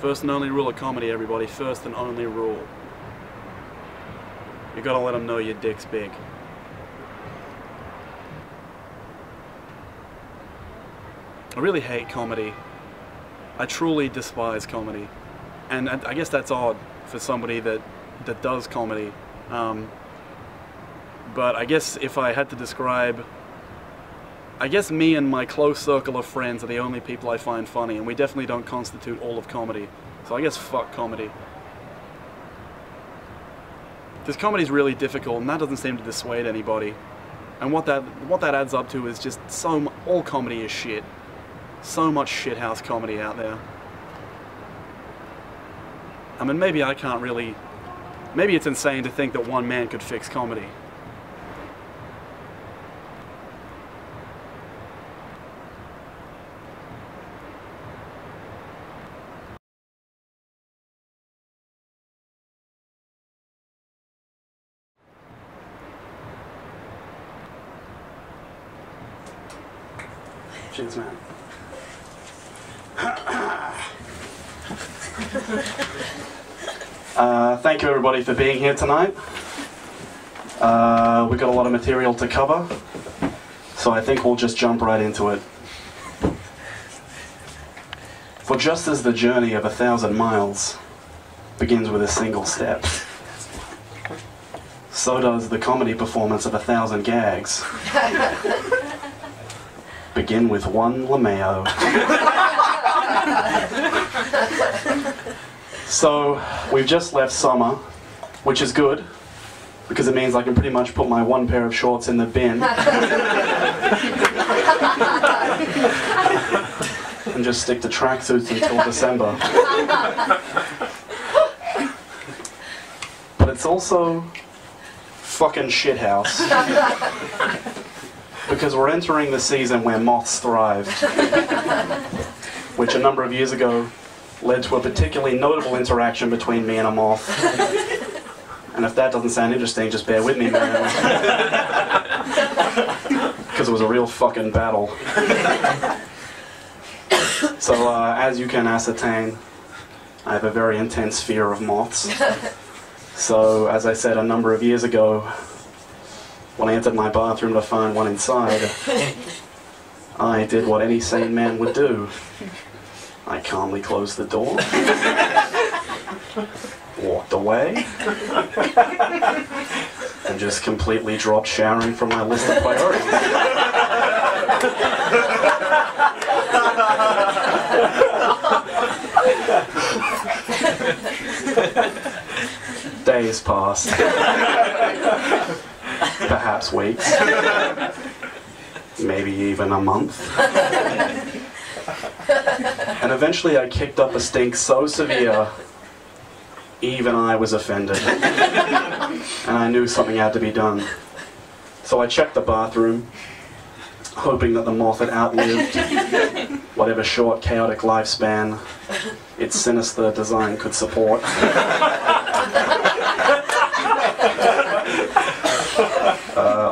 First and only rule of comedy, everybody. First and only rule. You gotta let them know your dick's big. I really hate comedy. I truly despise comedy. And I guess that's odd for somebody that does comedy. But I guess if I had to describe... I guess me and my close circle of friends are the only people I find funny, and we definitely don't constitute all of comedy. So I guess fuck comedy. Because comedy's really difficult, and that doesn't seem to dissuade anybody. And what that adds up to is just all comedy is shit. So much shithouse comedy out there. I mean, maybe I can't really... Maybe it's insane to think that one man could fix comedy. Cheers, man. Thank you everybody for being here tonight. We've got a lot of material to cover, so I think we'll just jump right into it. For just as the journey of 1,000 miles begins with a single step, so does the comedy performance of 1,000 gags begin with one LeMayo. So, we've just left summer, which is good, because it means I can pretty much put my one pair of shorts in the bin and just stick to tracksuits until December. But it's also fucking shithouse. Because we're entering the season where moths thrive, which a number of years ago led to a particularly notable interaction between me and a moth. And if that doesn't sound interesting, just bear with me, man. Because it was a real fucking battle. So, as you can ascertain, I have a very intense fear of moths. So, as I said a number of years ago, when I entered my bathroom to find one inside, I did what any sane man would do. I calmly closed the door, walked away, and just completely dropped showering from my list of priorities. Days passed. Perhaps weeks. Maybe even a month. And eventually I kicked up a stink so severe, even I was offended. And I knew something had to be done. So I checked the bathroom, hoping that the moth had outlived whatever short, chaotic lifespan its sinister design could support.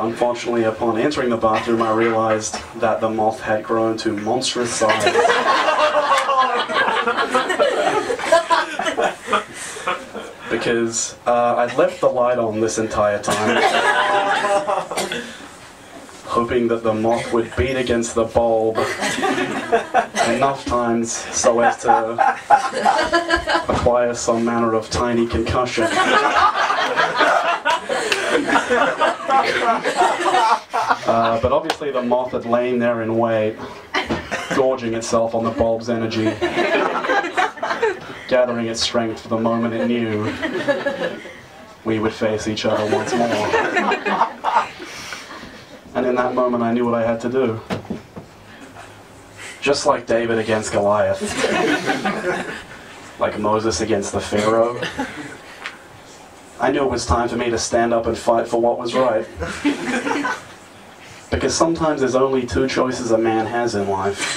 Unfortunately, upon entering the bathroom, I realized that the moth had grown to monstrous size. Because I'd left the light on this entire time, hoping that the moth would beat against the bulb enough times so as to acquire some manner of tiny concussion. But obviously the moth had lain there in wait, gorging itself on the bulb's energy, gathering its strength for the moment it knew we would face each other once more. And in that moment I knew what I had to do. Just like David against Goliath, like Moses against the Pharaoh, I knew it was time for me to stand up and fight for what was right. Because sometimes there's only two choices a man has in life.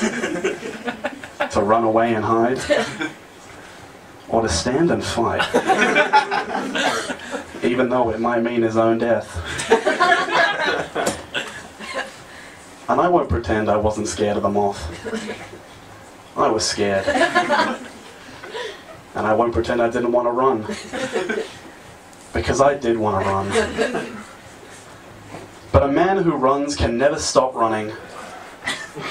To run away and hide, or to stand and fight. Even though it might mean his own death. And I won't pretend I wasn't scared of the moth. I was scared. And I won't pretend I didn't want to run. Because I did want to run. But a man who runs can never stop running.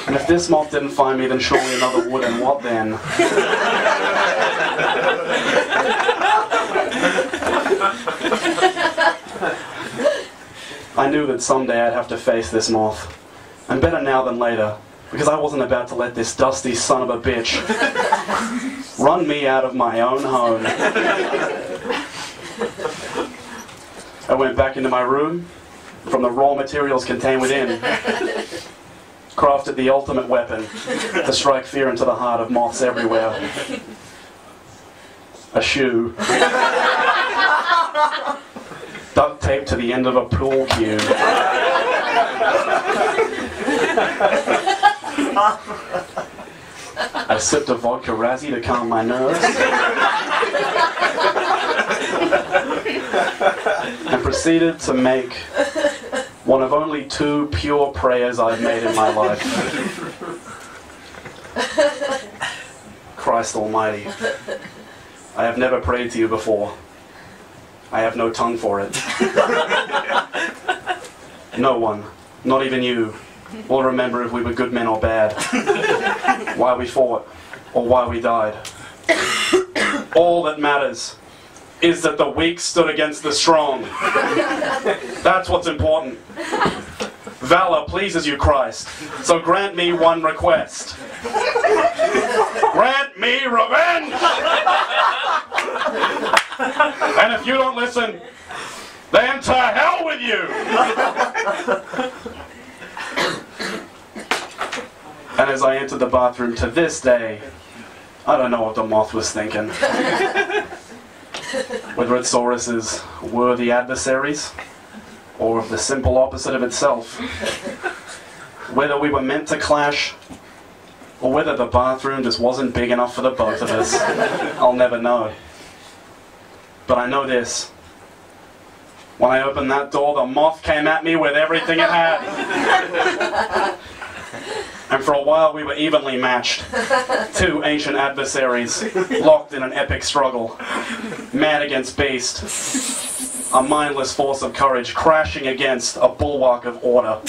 And if this moth didn't find me, then surely another would, and what then? I knew that someday I'd have to face this moth. And better now than later, because I wasn't about to let this dusty son of a bitch run me out of my own home. I went back into my room, from the raw materials contained within, crafted the ultimate weapon to strike fear into the heart of moths everywhere. A shoe. Duct tape to the end of a pool cue. I sipped a vodka Razzie to calm my nerves. And proceeded to make one of only 2 pure prayers I've made in my life. Christ Almighty, I have never prayed to you before. I have no tongue for it. No one, not even you, will remember if we were good men or bad, why we fought, or why we died. All that matters is that the weak stood against the strong. That's what's important. Valor pleases you, Christ, so grant me one request. Grant me revenge! And if you don't listen, then to hell with you! And as I entered the bathroom, to this day, I don't know what the moth was thinking. Whether it saw us as worthy adversaries, or the simple opposite of itself. Whether we were meant to clash, or whether the bathroom just wasn't big enough for the both of us, I'll never know. But I know this. When I opened that door, the moth came at me with everything it had. And for a while we were evenly matched. 2 ancient adversaries, locked in an epic struggle. Man against beast. A mindless force of courage crashing against a bulwark of order.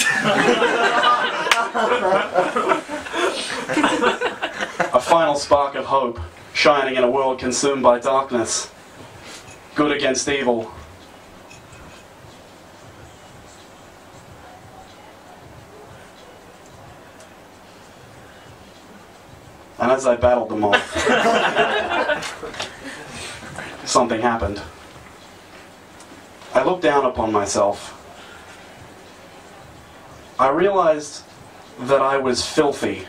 A final spark of hope, shining in a world consumed by darkness. Good against evil. And as I battled them off, something happened. I looked down upon myself. I realized that I was filthy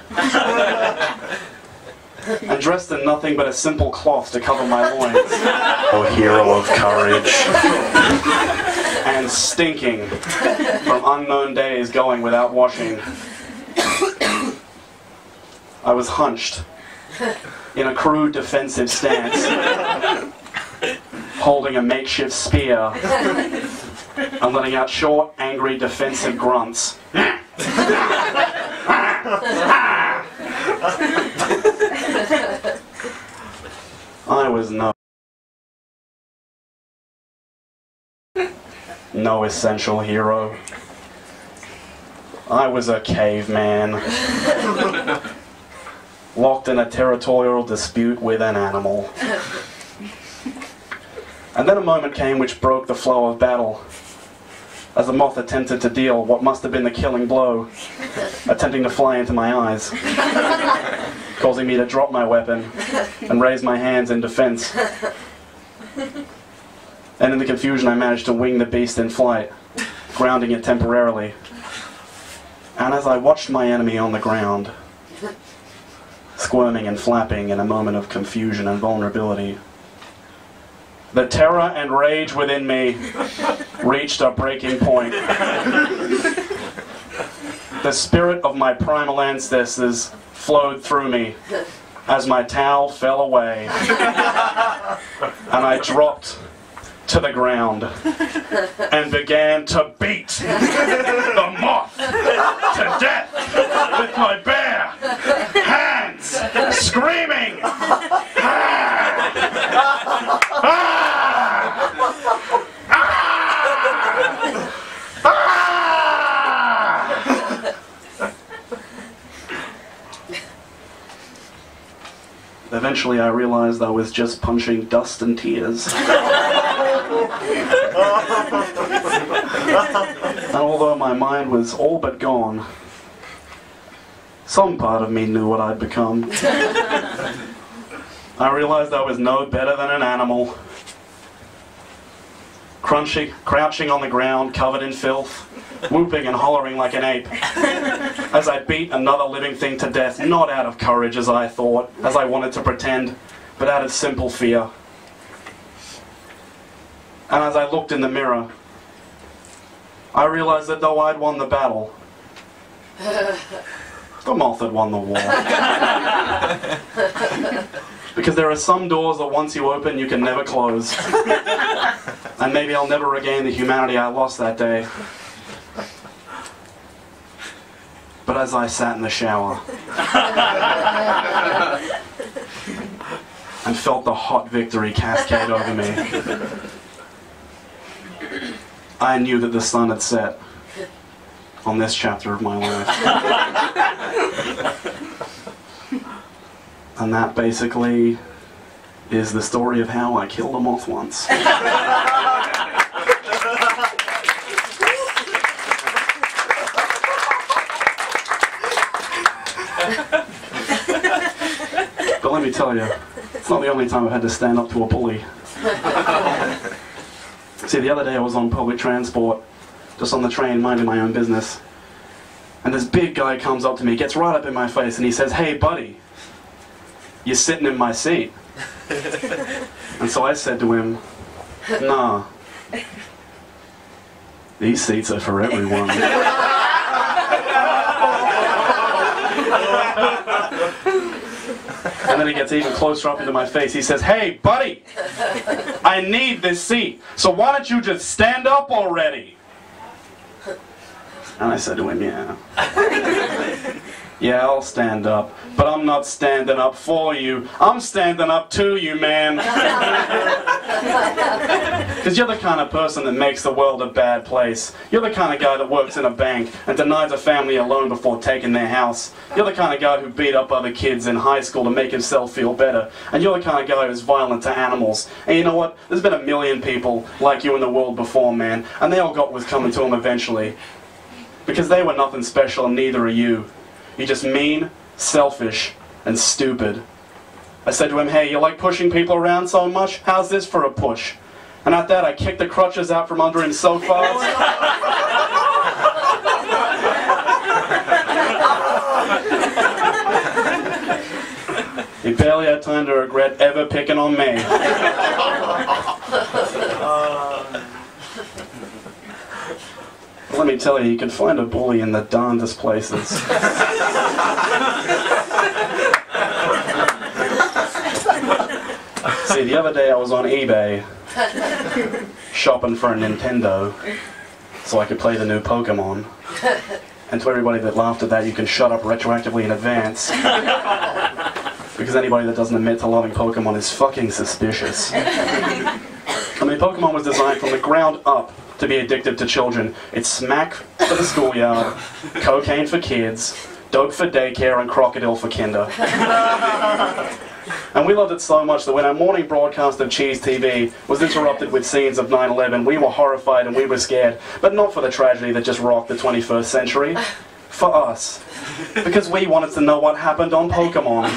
and dressed in nothing but a simple cloth to cover my loins. Oh, hero of courage. And stinking from unknown days going without washing. I was hunched in a crude defensive stance, holding a makeshift spear and letting out short, angry, defensive grunts. I was no essential hero. I was a caveman. Locked in a territorial dispute with an animal. And then a moment came which broke the flow of battle, as the moth attempted to deal what must have been the killing blow, attempting to fly into my eyes, causing me to drop my weapon and raise my hands in defense. And in the confusion I managed to wing the beast in flight, grounding it temporarily. And as I watched my enemy on the ground, squirming and flapping in a moment of confusion and vulnerability, the terror and rage within me reached a breaking point. The spirit of my primal ancestors flowed through me as my towel fell away, and I dropped to the ground and began to beat the moth to death with my bare hands, screaming. eventually I realized I was just punching dust and tears. And although my mind was all but gone, some part of me knew what I'd become. I realized I was no better than an animal. Crouching on the ground, covered in filth, whooping and hollering like an ape, as I beat another living thing to death, not out of courage as I thought, as I wanted to pretend, but out of simple fear. And as I looked in the mirror, I realized that though I'd won the battle, the moth had won the war. Because there are some doors that once you open, you can never close. And maybe I'll never regain the humanity I lost that day. But as I sat in the shower and felt the hot victory cascade over me, I knew that the sun had set on this chapter of my life. And that basically is the story of how I killed a moth once. But let me tell you, it's not the only time I've had to stand up to a bully. See, the other day I was on public transport, just on the train, minding my own business. And this big guy comes up to me, gets right up in my face, and he says, "Hey, buddy, you're sitting in my seat." And so I said to him, "Nah, these seats are for everyone." And then he gets even closer up into my face. He says, "Hey, buddy, I need this seat, so why don't you just stand up already?" And I said to him, Yeah, I'll stand up, but I'm not standing up for you. I'm standing up to you, man. Because you're the kind of person that makes the world a bad place. You're the kind of guy that works in a bank and denies a family a loan before taking their house. You're the kind of guy who beat up other kids in high school to make himself feel better. And you're the kind of guy who's violent to animals. And you know what? There's been a million people like you in the world before, man. And they all got what was coming to them eventually. Because they were nothing special, and neither are you. You're just mean, selfish, and stupid. I said to him, "Hey, you like pushing people around so much? How's this for a push?" And at that, I kicked the crutches out from under him so fast. He barely had time to regret ever picking on me. Let me tell you, you can find a bully in the darndest places. See, the other day I was on eBay shopping for a Nintendo so I could play the new Pokemon. And to everybody that laughed at that, you can shut up retroactively in advance. Because anybody that doesn't admit to loving Pokemon is fucking suspicious. I mean, Pokemon was designed from the ground up to be addictive to children. It's smack for the schoolyard, cocaine for kids, dope for daycare, and crocodile for kinder. And we loved it so much that when our morning broadcast of Cheese TV was interrupted with scenes of 9/11, we were horrified and we were scared, but not for the tragedy that just rocked the 21st century. For us. Because we wanted to know what happened on Pokemon.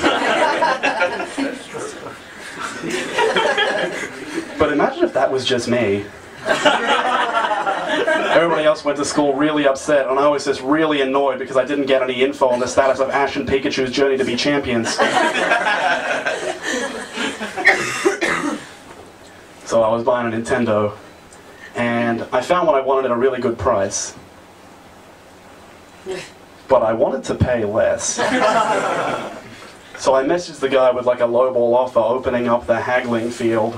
But imagine if that was just me. Everybody else went to school really upset, and I was just really annoyed because I didn't get any info on the status of Ash and Pikachu's journey to be champions. So I was buying a Nintendo, and I found what I wanted at a really good price. But I wanted to pay less. So I messaged the guy with like a lowball offer opening up the haggling field.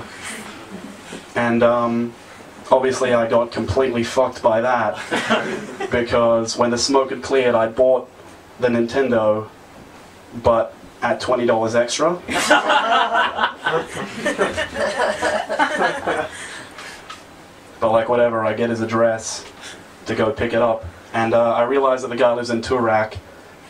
And obviously I got completely fucked by that. Because when the smoke had cleared, I bought the Nintendo, but at $20 extra. But like whatever, I get his address to go pick it up. And I realize that the guy lives in Toorak.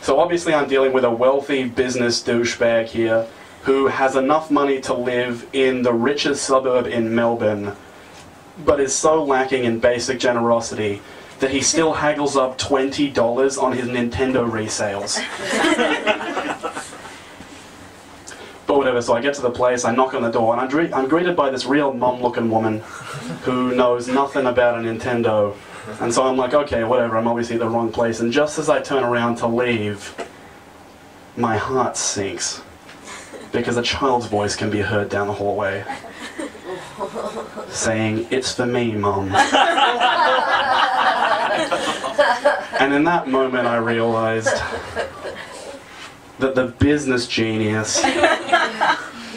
So obviously I'm dealing with a wealthy business douchebag here who has enough money to live in the richest suburb in Melbourne, but is so lacking in basic generosity that he still haggles up $20 on his Nintendo resales. But whatever, so I get to the place, I knock on the door, and I'm greeted by this real mum-looking woman who knows nothing about a Nintendo. And so I'm like, okay, whatever, I'm obviously at the wrong place. And just as I turn around to leave, my heart sinks, because a child's voice can be heard down the hallway, saying, "It's for me, Mum." And in that moment I realized that the business genius,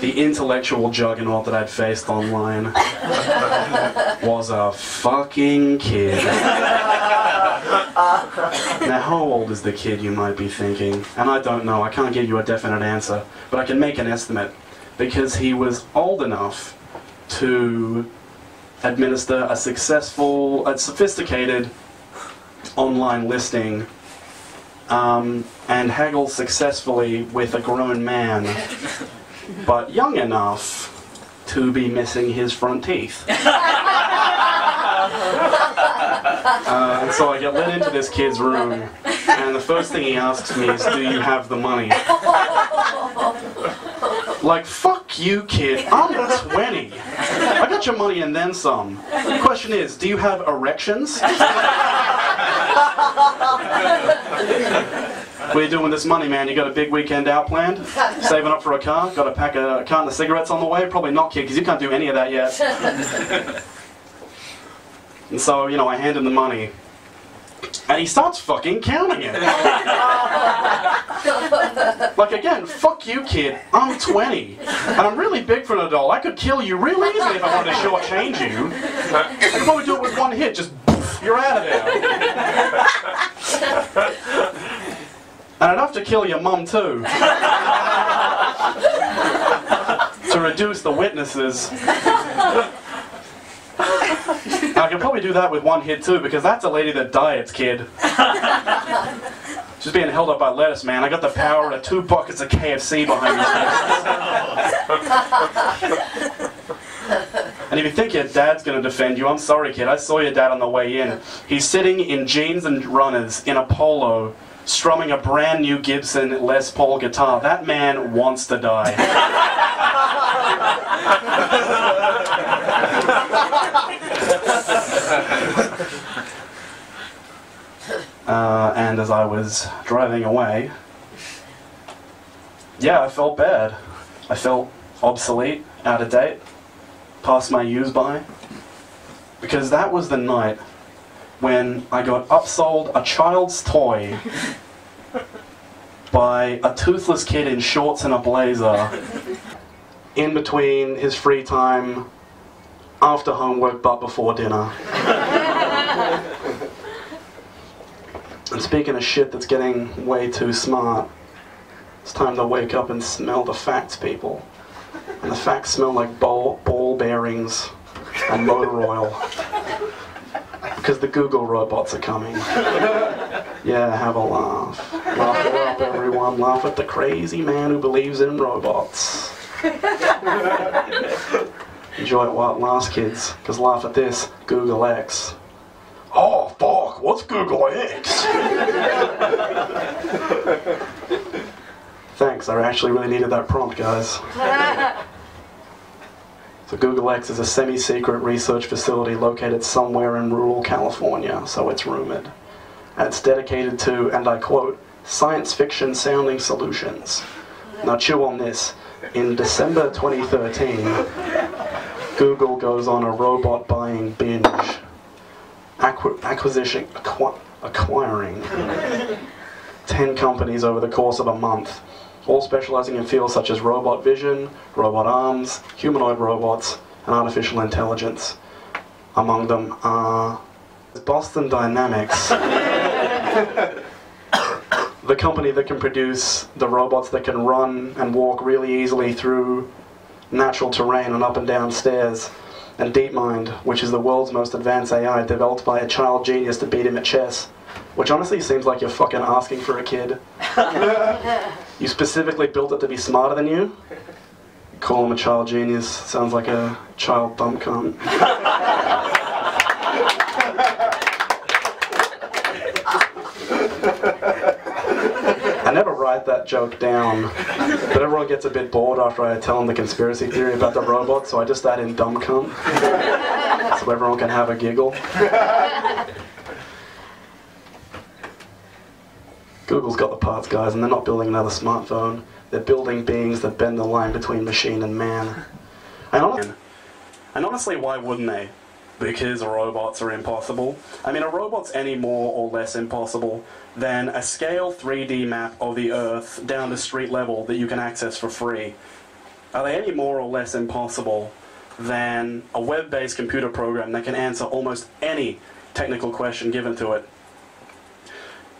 the intellectual juggernaut that I'd faced online, was a fucking kid. Now, how old is the kid, you might be thinking? And I don't know, I can't give you a definite answer, but I can make an estimate, because he was old enough to administer a sophisticated online listing and haggle successfully with a grown man, but young enough to be missing his front teeth. And so I get let into this kid's room, and the first thing he asks me is, "Do you have the money?" Like, fuck you, kid, I'm 20. I got your money and then some. The question is, do you have erections? What are you doing with this money, man? You got a big weekend out planned? Saving up for a car? Got a pack of carton of cigarettes on the way? Probably not, kid, because you can't do any of that yet. And so, you know, I hand him the money, and he starts fucking counting it. Like, again, fuck you, kid, I'm 20, and I'm really big for an adult. I could kill you real easy if I wanted to shortchange you. I could probably do it with one hit, just poof, you're out of there. And I'd have to kill your mum too, to reduce the witnesses. I can probably do that with one hit too, because that's a lady that diets, kid. She's being held up by lettuce, man. I got the power of 2 buckets of KFC behind me. And if you think your dad's going to defend you, I'm sorry, kid. I saw your dad on the way in. He's sitting in jeans and runners, in a polo, strumming a brand new Gibson Les Paul guitar. That man wants to die. And as I was driving away, yeah, I felt bad. I felt obsolete, out of date, past my use by, because that was the night when I got upsold a child's toy by a toothless kid in shorts and a blazer in between his free time, after homework but before dinner. And speaking of shit that's getting way too smart, it's time to wake up and smell the facts, people. And the facts smell like ball bearings and motor oil. Because the Google robots are coming. Yeah, have a laugh. Laugh it up, everyone. Laugh at the crazy man who believes in robots. Enjoy it while it lasts, kids. Because laugh at this, Google X. Oh, fuck, what's Google X? Thanks, I actually really needed that prompt, guys. So Google X is a semi-secret research facility located somewhere in rural California, so it's rumored. And it's dedicated to, and I quote, science fiction sounding solutions. Now chew on this. In December 2013, Google goes on a robot buying binge, acquiring 10 companies over the course of a month, all specializing in fields such as robot vision, robot arms, humanoid robots, and artificial intelligence. Among them are Boston Dynamics, the company that can produce the robots that can run and walk really easily through natural terrain and up and down stairs, and DeepMind, which is the world's most advanced AI developed by a child genius to beat him at chess, which honestly seems like you're fucking asking for a kid. You specifically built it to be smarter than you? Call him a child genius. Sounds like a child dumb cunt. I never write that joke down, but everyone gets a bit bored after I tell them the conspiracy theory about the robot, so I just add in dumb cunt, so everyone can have a giggle. Google's got the parts, guys, and they're not building another smartphone. They're building beings that bend the line between machine and man. And honestly, why wouldn't they? Because robots are impossible. I mean, a robot's any more or less impossible than a scale 3D map of the Earth down to street level that you can access for free. Are they any more or less impossible than a web-based computer program that can answer almost any technical question given to it?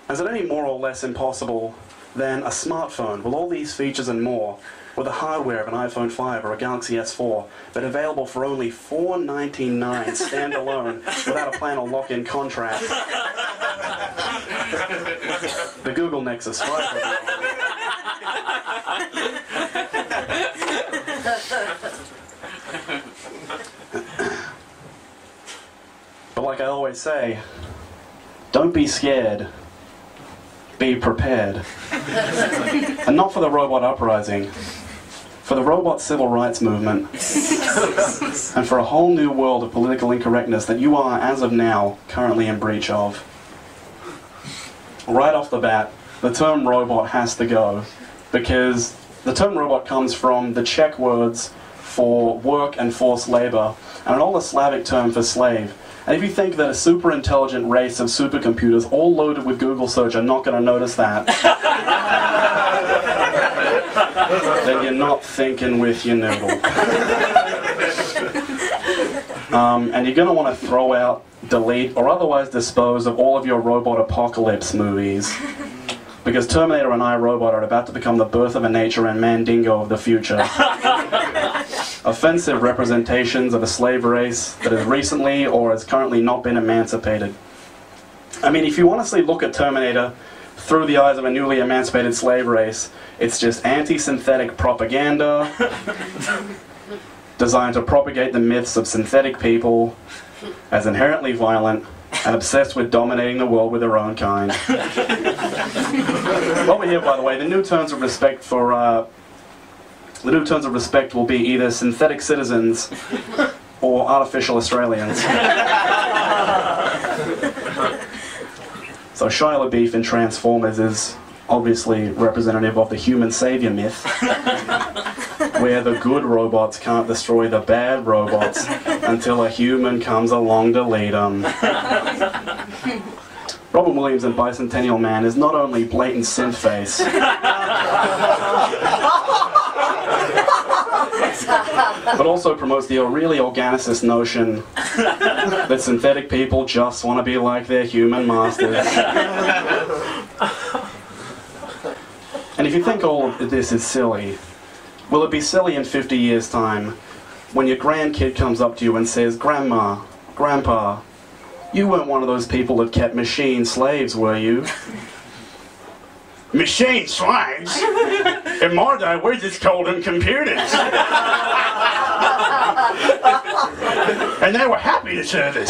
Is it any more or less impossible than a smartphone with all these features and more, with the hardware of an iPhone 5 or a Galaxy S4, but available for only $4.99 standalone without a plan or lock-in contract? The Google Nexus 5. But like I always say, don't be scared. Be prepared. And not for the robot uprising, for the robot civil rights movement, and for a whole new world of political incorrectness that you are, as of now, currently in breach of. Right off the bat, the term robot has to go, because the term robot comes from the Czech words for work and forced labor, and an older Slavic term for slave. And if you think that a super intelligent race of supercomputers all loaded with Google search are not going to notice that, then you're not thinking with your noodle. And you're going to want to throw out, delete, or otherwise dispose of all of your robot apocalypse movies. Because Terminator and iRobot are about to become the birth of a nature and Mandingo of the future. Offensive representations of a slave race that has recently or has currently not been emancipated. I mean, if you honestly look at Terminator through the eyes of a newly emancipated slave race, it's just anti-synthetic propaganda designed to propagate the myths of synthetic people as inherently violent and obsessed with dominating the world with their own kind. Over here, by the way, the new terms of respect for the new terms of respect will be either synthetic citizens or artificial Australians. So Shia LaBeouf in Transformers is obviously representative of the human savior myth, where the good robots can't destroy the bad robots until a human comes along to lead them. Robin Williams in Bicentennial Man is not only blatant synth face, but also promotes the really organicist notion that synthetic people just want to be like their human masters. And if you think all of this is silly, will it be silly in 50 years' time when your grandkid comes up to you and says, "Grandma, Grandpa, you weren't one of those people that kept machine slaves, were you?" "Machine slaves? In my day, we just called them computers. And they were happy to serve us.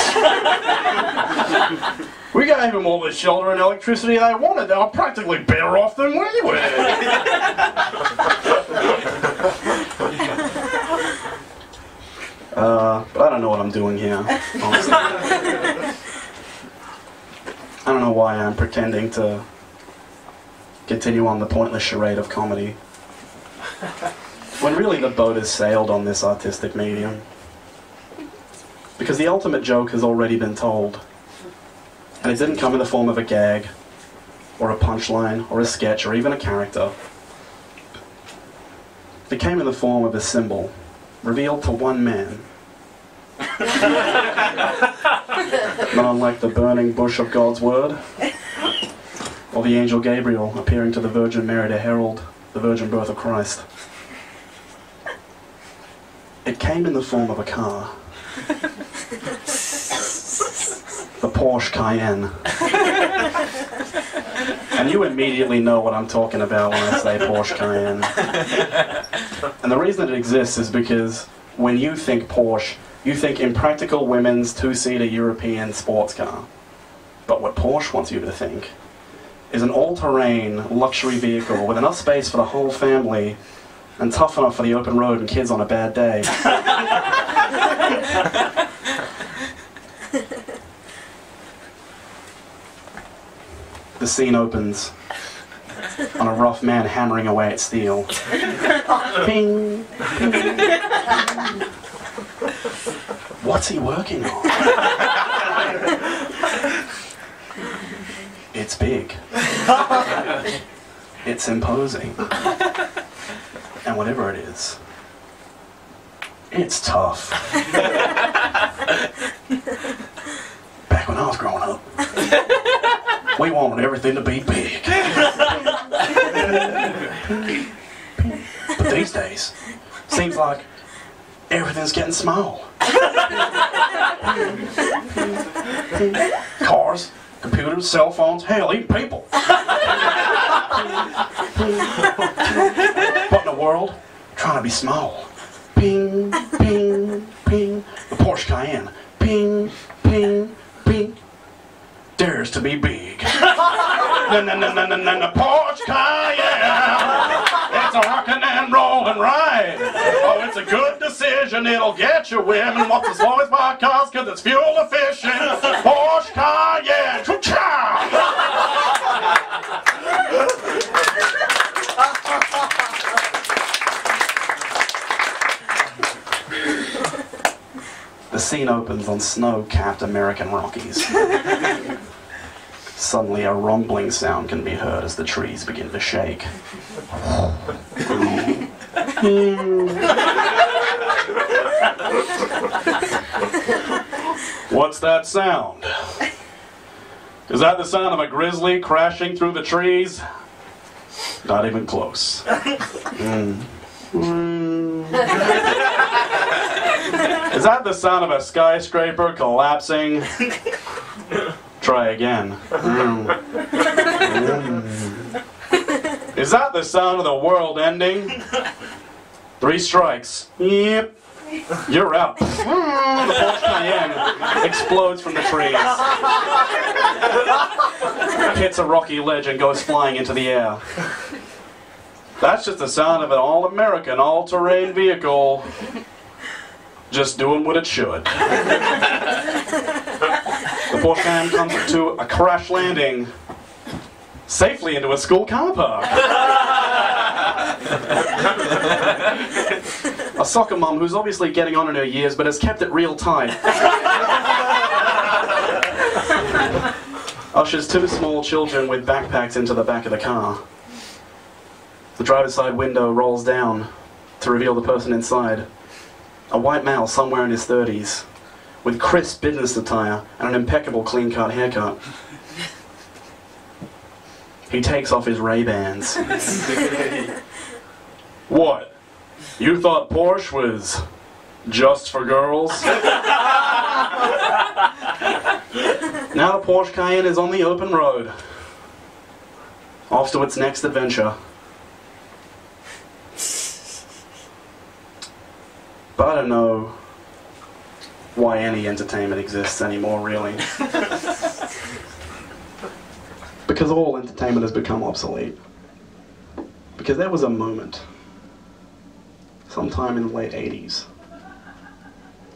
We gave them all the shelter and electricity they wanted. They were practically better off than we were." But I don't know what I'm doing here, honestly. I don't know why I'm pretending to continue on the pointless charade of comedy, when really the boat has sailed on this artistic medium. Because the ultimate joke has already been told. And it didn't come in the form of a gag, or a punchline, or a sketch, or even a character. It came in the form of a symbol, revealed to one man. Not unlike the burning bush of God's word, or the angel Gabriel appearing to the Virgin Mary to herald the virgin birth of Christ. It came in the form of a car. The Porsche Cayenne. And you immediately know what I'm talking about when I say Porsche Cayenne. And the reason it exists is because when you think Porsche, you think impractical women's two-seater European sports car. But what Porsche wants you to think is an all-terrain luxury vehicle with enough space for the whole family and tough enough for the open road and kids on a bad day. The scene opens on a rough man hammering away at steel. Ping, ping. What's he working on? It's big. It's imposing. And whatever it is, it's tough. Back when I was growing up, we wanted everything to be big. But these days, seems like everything's getting small. Cars, computers, cell phones, hell, even people. What in the world? Trying to be small. Ping, ping, ping. The Porsche Cayenne. Ping, ping, ping. Dares to be big. The Porsche Cayenne. It's a rockin' and rollin' ride. Oh, it's a good decision. It'll get you women. What's the slowest by cars? Cause it's fuel efficient. Porsche Cayenne. Choo-cha! The scene opens on snow-capped American Rockies. Suddenly a rumbling sound can be heard as the trees begin to shake. What's that sound? Is that the sound of a grizzly crashing through the trees? Not even close. Is that the sound of a skyscraper collapsing? Try again. Is that the sound of the world ending? 3 strikes. Yep. You're out. The Porsche Cayenne explodes from the trees. Hits a rocky ledge and goes flying into the air. That's just the sound of an all-American, all-terrain vehicle just doing what it should. The Porsche Cayenne comes to a crash landing safely into a school car park. A soccer mum who's obviously getting on in her years but has kept it real tight ushers 2 small children with backpacks into the back of the car. The driver's side window rolls down to reveal the person inside. A white male somewhere in his 30s with crisp business attire and an impeccable clean-cut haircut. He takes off his Ray-Bans. What? You thought Porsche was just for girls? Now the Porsche Cayenne is on the open road, off to its next adventure. But I don't know why any entertainment exists anymore, really. Because all entertainment has become obsolete. Because there was a moment, sometime in the late 80s,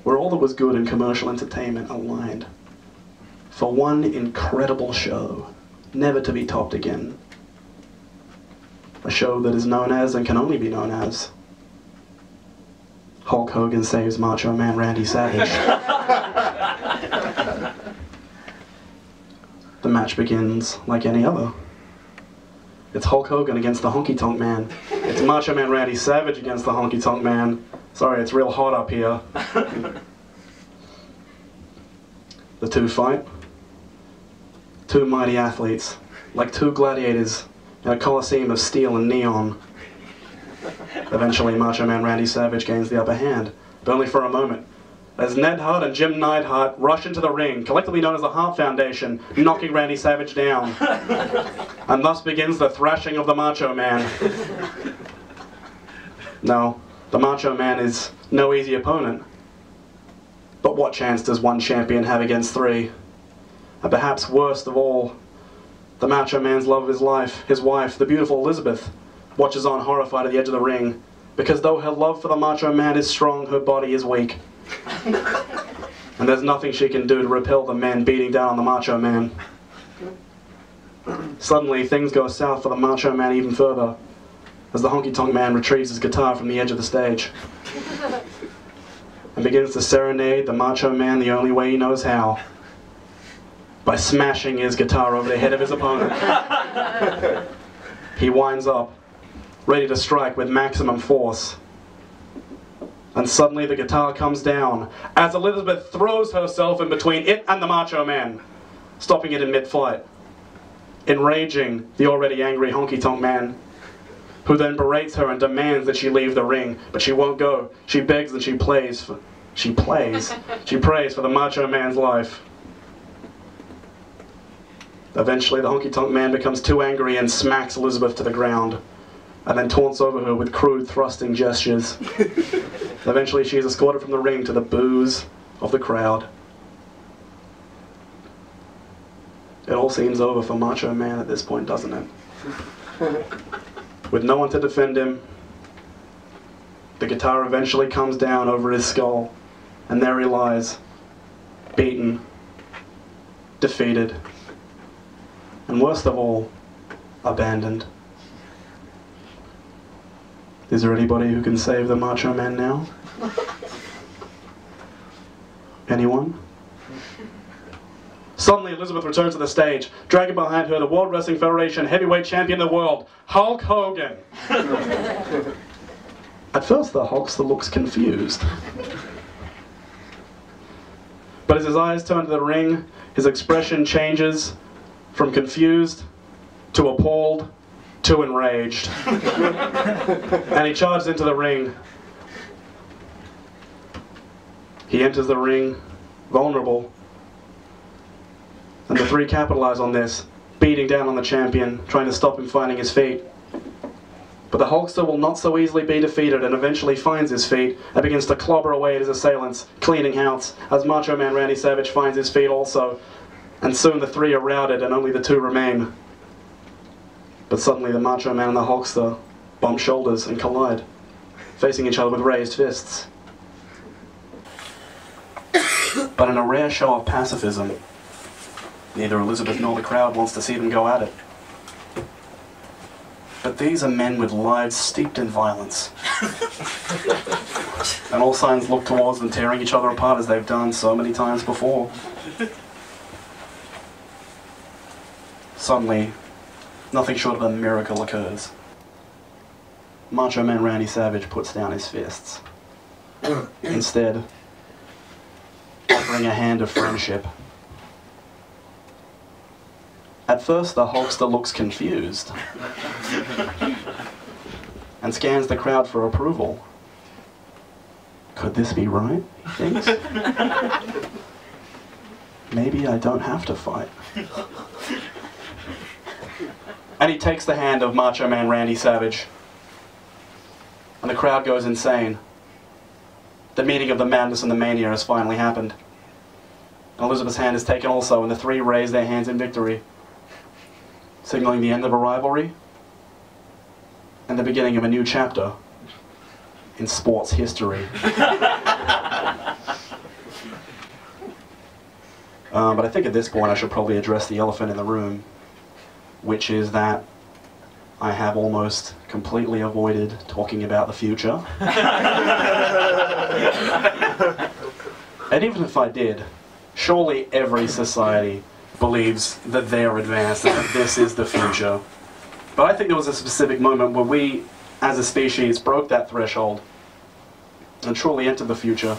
where all that was good in commercial entertainment aligned for one incredible show, never to be topped again. A show that is known as, and can only be known as, Hulk Hogan Saves Macho Man Randy Savage. The match begins like any other. It's Hulk Hogan against the Honky Tonk Man. It's Macho Man Randy Savage against the Honky Tonk Man. Sorry, it's real hot up here. The two fight. 2 mighty athletes, like 2 gladiators in a coliseum of steel and neon. Eventually, Macho Man Randy Savage gains the upper hand, but only for a moment, as Ned Hart and Jim Neidhart rush into the ring, collectively known as the Hart Foundation, knocking Randy Savage down. And thus begins the thrashing of the Macho Man. No, the Macho Man is no easy opponent. But what chance does one champion have against three? And perhaps worst of all, the Macho Man's love of his life, his wife, the beautiful Elizabeth, watches on horrified at the edge of the ring, because though her love for the Macho Man is strong, her body is weak. And there's nothing she can do to repel the men beating down on the Macho Man. Suddenly, things go south for the Macho Man even further, as the Honky Tonk Man retrieves his guitar from the edge of the stage and begins to serenade the Macho Man the only way he knows how, by smashing his guitar over the head of his opponent. He winds up, ready to strike with maximum force. And suddenly the guitar comes down, as Elizabeth throws herself in between it and the Macho Man, stopping it in mid-flight, enraging the already angry Honky Tonk Man, who then berates her and demands that she leave the ring, but she won't go. She begs and she prays for the Macho Man's life. Eventually, the Honky Tonk Man becomes too angry and smacks Elizabeth to the ground, and then taunts over her with crude thrusting gestures. Eventually, she is escorted from the ring to the boos of the crowd. It all seems over for Macho Man at this point, doesn't it? With no one to defend him, the guitar eventually comes down over his skull, and there he lies, beaten, defeated, and worst of all, abandoned. Is there anybody who can save the Macho Man now? Anyone? Suddenly, Elizabeth returns to the stage, dragging behind her the World Wrestling Federation heavyweight champion of the world, Hulk Hogan. At first, the Hulkster looks confused. But as his eyes turn to the ring, his expression changes from confused to appalled to enraged. And he charges into the ring. He enters the ring, vulnerable. And the three capitalize on this, beating down on the champion, trying to stop him finding his feet. But the Hulkster will not so easily be defeated and eventually finds his feet and begins to clobber away at his assailants, cleaning house, as Macho Man Randy Savage finds his feet also. And soon the three are routed and only the two remain. But suddenly the Macho Man and the Hulkster bump shoulders and collide, facing each other with raised fists. But in a rare show of pacifism, neither Elizabeth nor the crowd wants to see them go at it. But these are men with lives steeped in violence. And all signs look towards them tearing each other apart as they've done so many times before. Suddenly, nothing short of a miracle occurs. Macho Man Randy Savage puts down his fists, instead offering a hand of friendship. At first, the Hulkster looks confused and scans the crowd for approval. Could this be right, he thinks? Maybe I don't have to fight. And he takes the hand of Macho Man Randy Savage, and the crowd goes insane. The meeting of the madness and the mania has finally happened. And Elizabeth's hand is taken also, and the three raise their hands in victory, signaling the end of a rivalry and the beginning of a new chapter in sports history. But I think at this point I should probably address the elephant in the room, which is that I have almost completely avoided talking about the future. And even if I did, surely every society believes that they're advanced and that this is the future. But I think there was a specific moment where we, as a species, broke that threshold and truly entered the future.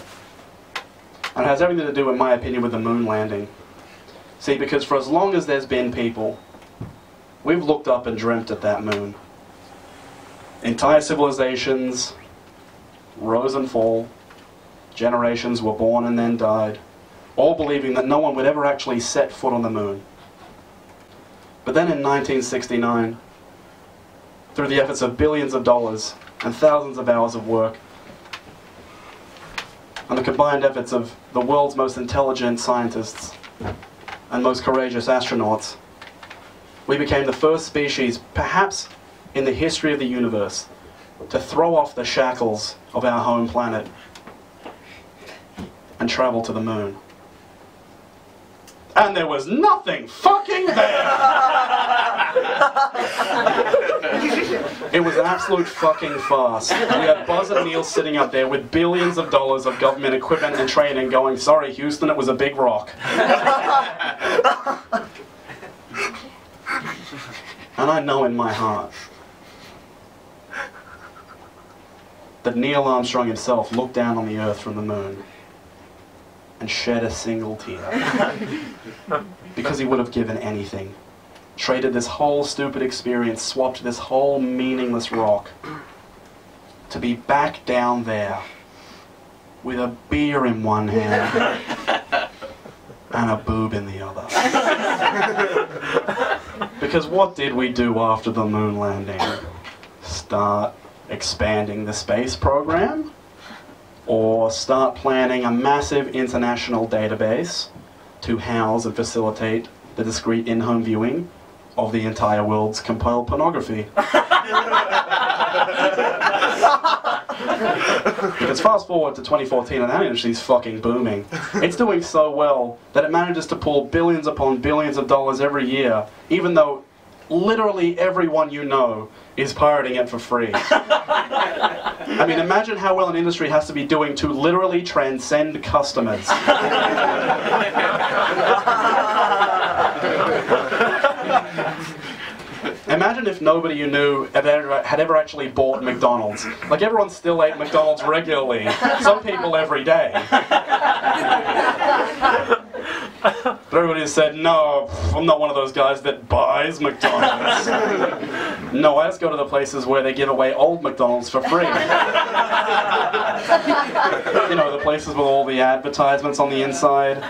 And it has everything to do, in my opinion, with the moon landing. See, because for as long as there's been people, we've looked up and dreamt at that moon. Entire civilizations rose and fall, Generations were born and then died, all believing that no one would ever actually set foot on the moon. But then in 1969, through the efforts of billions of dollars and thousands of hours of work, and the combined efforts of the world's most intelligent scientists and most courageous astronauts, we became the first species, perhaps in the history of the universe, to throw off the shackles of our home planet and travel to the moon. And there was nothing fucking there! It was an absolute fucking farce. We had Buzz and Neil sitting up there with billions of dollars of government equipment and training going, sorry Houston, it was a big rock. And I know in my heart that Neil Armstrong himself looked down on the Earth from the moon and shed a single tear. Because he would have given anything. Traded this whole stupid experience, swapped this whole meaningless rock to be back down there with a beer in one hand and a boob in the other. Because what did we do after the moon landing? Start expanding the space program? Or start planning a massive international database to house and facilitate the discrete in-home viewing of the entire world's compiled pornography? Because fast forward to 2014 and that industry's fucking booming. It's doing so well that it manages to pull billions upon billions of dollars every year, even though literally everyone you know is pirating it for free. I mean, imagine how well an industry has to be doing to literally transcend customers. Imagine if nobody you knew had ever actually bought McDonald's. Like, everyone still ate McDonald's regularly. Some people every day. But everybody has said, no, I'm not one of those guys that buys McDonald's. No, I just go to the places where they give away old McDonald's for free. You know, the places with all the advertisements on the inside.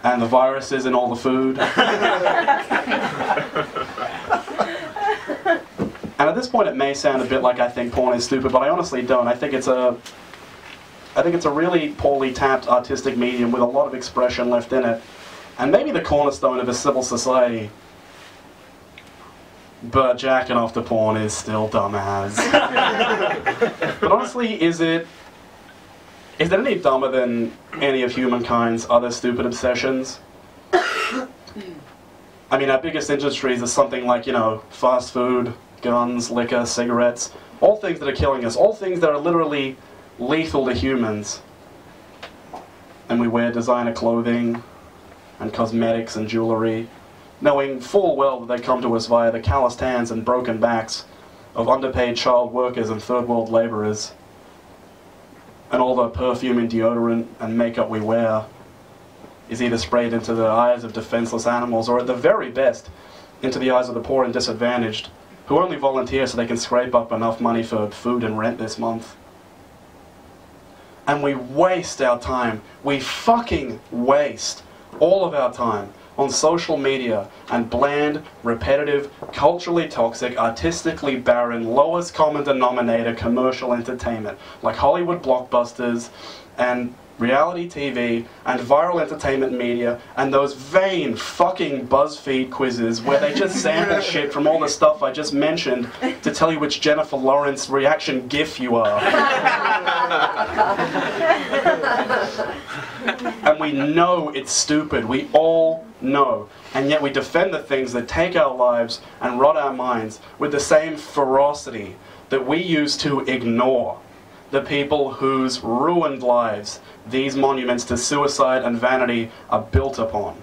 And the viruses in all the food. And at this point it may sound a bit like I think porn is stupid, but I honestly don't. I think it's a really poorly tapped artistic medium with a lot of expression left in it. And maybe the cornerstone of a civil society. But jacking off to porn is still dumb as. But honestly, is it any dumber than any of humankind's other stupid obsessions? I mean, our biggest industries are something like, you know, fast food, guns, liquor, cigarettes, all things that are killing us, all things that are literally lethal to humans. And we wear designer clothing and cosmetics and jewelry, knowing full well that they come to us via the calloused hands and broken backs of underpaid child workers and third world laborers. And all the perfume and deodorant and makeup we wear is either sprayed into the eyes of defenseless animals, or at the very best, into the eyes of the poor and disadvantaged, who only volunteer so they can scrape up enough money for food and rent this month. And we waste our time. We fucking waste all of our time on social media and bland, repetitive, culturally toxic, artistically barren, lowest common denominator commercial entertainment, like Hollywood blockbusters and reality TV and viral entertainment media and those vain fucking BuzzFeed quizzes where they just sample shit from all the stuff I just mentioned to tell you which Jennifer Lawrence reaction gif you are. And we know it's stupid, we all know, and yet we defend the things that take our lives and rot our minds with the same ferocity that we use to ignore the people whose ruined lives these monuments to suicide and vanity are built upon.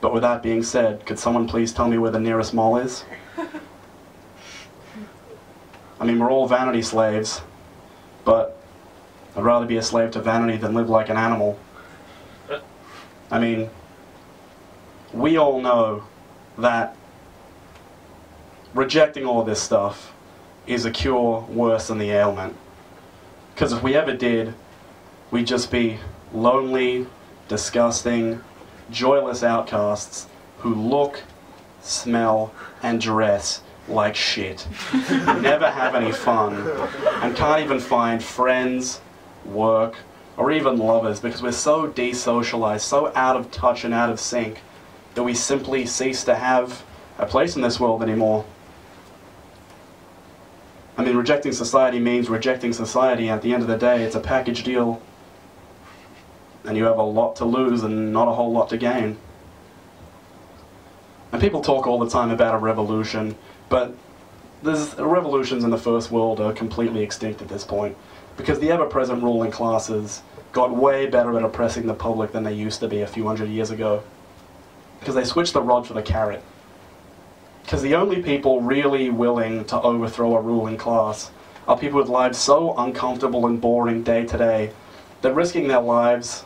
But with that being said, could someone please tell me where the nearest mall is? I mean, we're all vanity slaves, but I'd rather be a slave to vanity than live like an animal. I mean, we all know that rejecting all this stuff is a cure worse than the ailment. Because if we ever did, we'd just be lonely, disgusting, joyless outcasts who look, smell, and dress like shit, never have any fun, and can't even find friends, work, or even lovers because we're so desocialized, so out of touch and out of sync that we simply cease to have a place in this world anymore. I mean, rejecting society means rejecting society. At the end of the day, it's a package deal, and you have a lot to lose and not a whole lot to gain. And people talk all the time about a revolution, but revolutions in the first world are completely extinct at this point, because the ever-present ruling classes got way better at oppressing the public than they used to be a few hundred years ago, because they switched the rod for the carrot. Because the only people really willing to overthrow a ruling class are people with lives so uncomfortable and boring day to day that risking their lives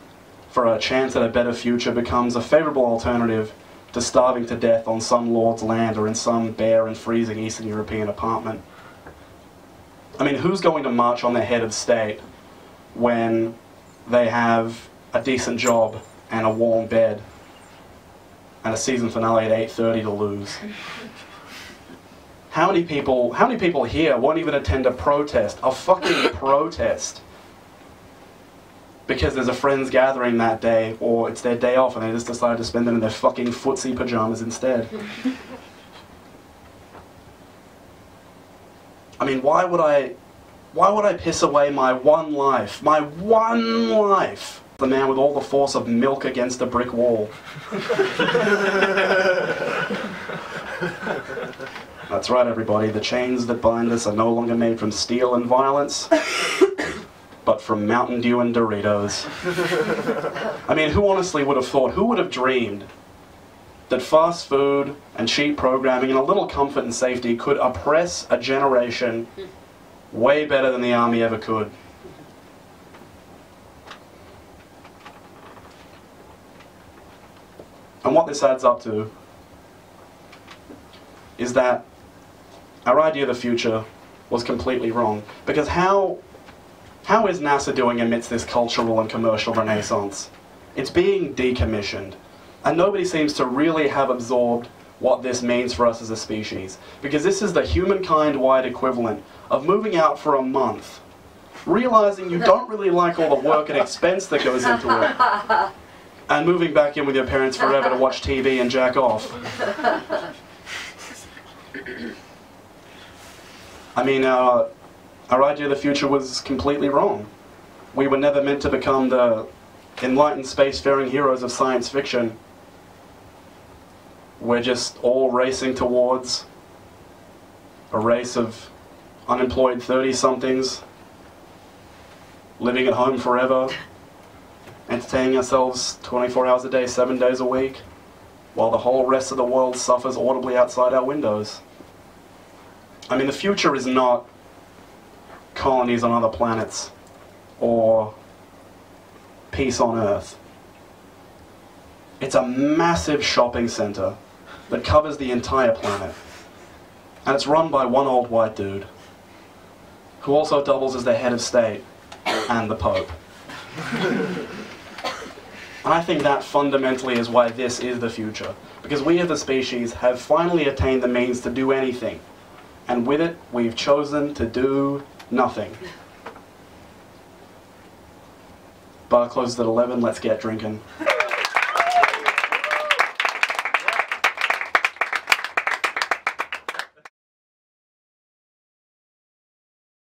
for a chance at a better future becomes a favorable alternative to starving to death on some lord's land or in some bare and freezing Eastern European apartment. I mean, who's going to march on their head of state when they have a decent job and a warm bed and a season finale at 8:30 to lose? How many people here won't even attend a protest, a fucking protest, because there's a friends gathering that day, or it's their day off and they just decide to spend it in their fucking footsie pajamas instead? I mean, why would I piss away my one life, the man with all the force of milk against a brick wall? That's right, everybody, the chains that bind us are no longer made from steel and violence, but from Mountain Dew and Doritos. I mean, who honestly would have thought, who would have dreamed that fast food and cheap programming and a little comfort and safety could oppress a generation way better than the army ever could? And what this adds up to is that our idea of the future was completely wrong. Because how is NASA doing amidst this cultural and commercial renaissance? It's being decommissioned. And nobody seems to really have absorbed what this means for us as a species. Because this is the humankind-wide equivalent of moving out for a month, realizing you don't really like all the work and expense that goes into it, and moving back in with your parents forever to watch TV and jack off. I mean, our idea of the future was completely wrong. We were never meant to become the enlightened spacefaring heroes of science fiction. We're just all racing towards a race of unemployed 30-somethings, living at home forever, entertaining ourselves 24 hours a day, 7 days a week, while the whole rest of the world suffers audibly outside our windows. I mean, the future is not colonies on other planets or peace on Earth. It's a massive shopping center that covers the entire planet. And it's run by one old white dude who also doubles as the head of state and the Pope. And I think that fundamentally is why this is the future. Because we as a species have finally attained the means to do anything. And with it, we've chosen to do nothing. Bar closes at 11, let's get drinking.